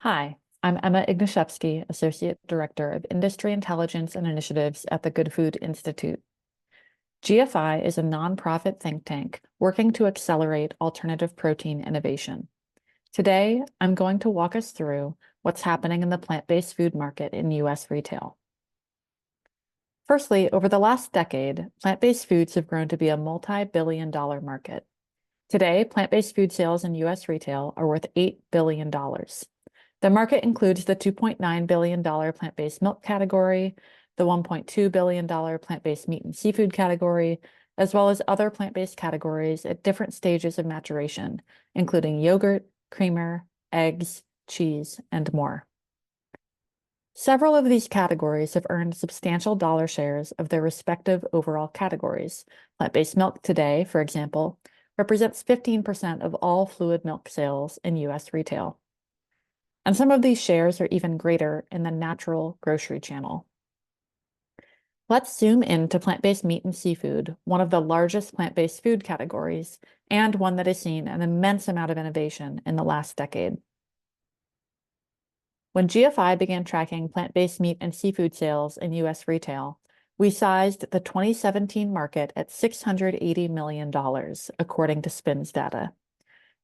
Hi, I'm Emma Igniszewski, Associate Director of Industry Intelligence and Initiatives at the Good Food Institute. GFI is a nonprofit think tank working to accelerate alternative protein innovation. Today, I'm going to walk us through what's happening in the plant-based food market in U.S. retail. Firstly, over the last decade, plant-based foods have grown to be a multi-billion-dollar market. Today, plant-based food sales in U.S. retail are worth $8 billion. The market includes the $2.9 billion plant-based milk category, the $1.2 billion plant-based meat and seafood category, as well as other plant-based categories at different stages of maturation, including yogurt, creamer, eggs, cheese, and more. Several of these categories have earned substantial dollar shares of their respective overall categories. Plant-based milk today, for example, represents 15% of all fluid milk sales in U.S. retail. And some of these shares are even greater in the natural grocery channel. Let's zoom into plant-based meat and seafood, one of the largest plant-based food categories, and one that has seen an immense amount of innovation in the last decade. When GFI began tracking plant-based meat and seafood sales in U.S. retail, we sized the 2017 market at $680 million, according to SPINS data.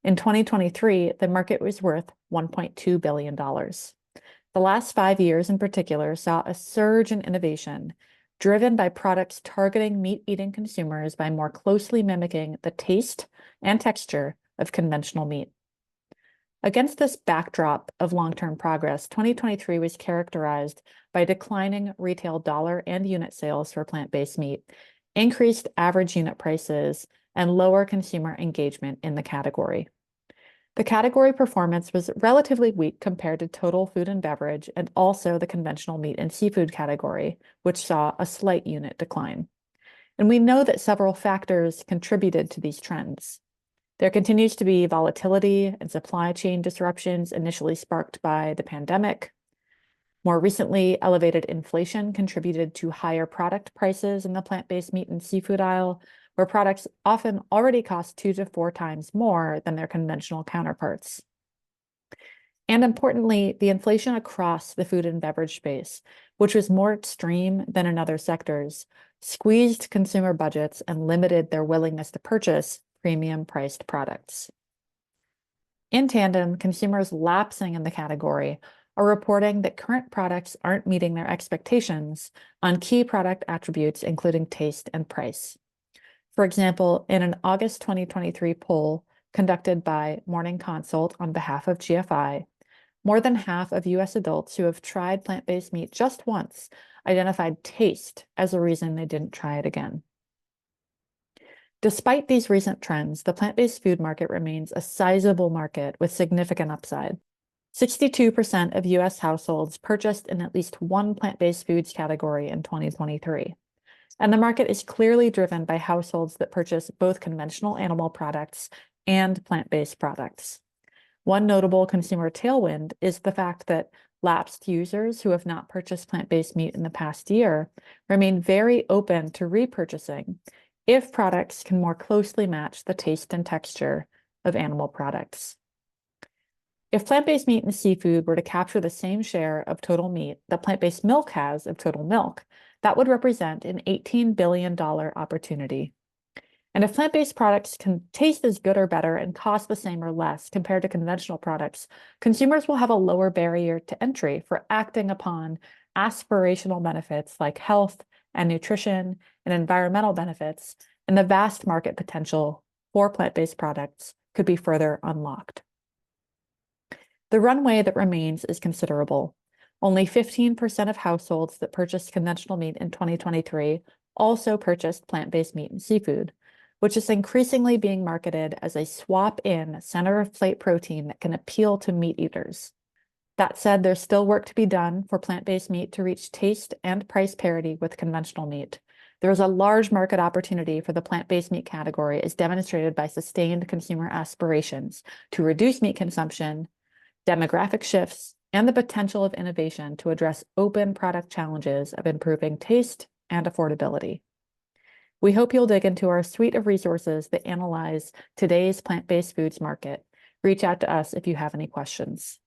In 2023, the market was worth $1.2 billion. The last 5 years in particular saw a surge in innovation, driven by products targeting meat-eating consumers by more closely mimicking the taste and texture of conventional meat. Against this backdrop of long-term progress, 2023 was characterized by declining retail dollar and unit sales for plant-based meat, increased average unit prices, and lower consumer engagement in the category. The category performance was relatively weak compared to total food and beverage and also the conventional meat and seafood category, which saw a slight unit decline. And we know that several factors contributed to these trends. There continues to be volatility and supply chain disruptions initially sparked by the pandemic. More recently, elevated inflation contributed to higher product prices in the plant-based meat and seafood aisle, where products often already cost 2 to 4 times more than their conventional counterparts. And importantly, the inflation across the food and beverage space, which was more extreme than in other sectors, squeezed consumer budgets and limited their willingness to purchase premium-priced products. In tandem, consumers lapsing in the category are reporting that current products aren't meeting their expectations on key product attributes, including taste and price. For example, in an August 2023 poll conducted by Morning Consult on behalf of GFI, more than half of U.S. adults who have tried plant-based meat just once identified taste as a reason they didn't try it again. Despite these recent trends, the plant-based food market remains a sizable market with significant upside. 62% of U.S. households purchased in at least one plant-based foods category in 2023. And the market is clearly driven by households that purchase both conventional animal products and plant-based products. One notable consumer tailwind is the fact that lapsed users who have not purchased plant-based meat in the past year remain very open to repurchasing if products can more closely match the taste and texture of animal products. If plant-based meat and seafood were to capture the same share of total meat that plant-based milk has of total milk, that would represent an $18 billion opportunity. And if plant-based products can taste as good or better and cost the same or less compared to conventional products, consumers will have a lower barrier to entry for acting upon aspirational benefits like health and nutrition and environmental benefits, and the vast market potential for plant-based products could be further unlocked. The runway that remains is considerable. Only 15% of households that purchased conventional meat in 2023 also purchased plant-based meat and seafood, which is increasingly being marketed as a swap-in center-of-plate protein that can appeal to meat eaters. That said, there's still work to be done for plant-based meat to reach taste and price parity with conventional meat. There is a large market opportunity for the plant-based meat category as demonstrated by sustained consumer aspirations to reduce meat consumption, demographic shifts, and the potential of innovation to address open product challenges of improving taste and affordability. We hope you'll dig into our suite of resources that analyze today's plant-based foods market. Reach out to us if you have any questions.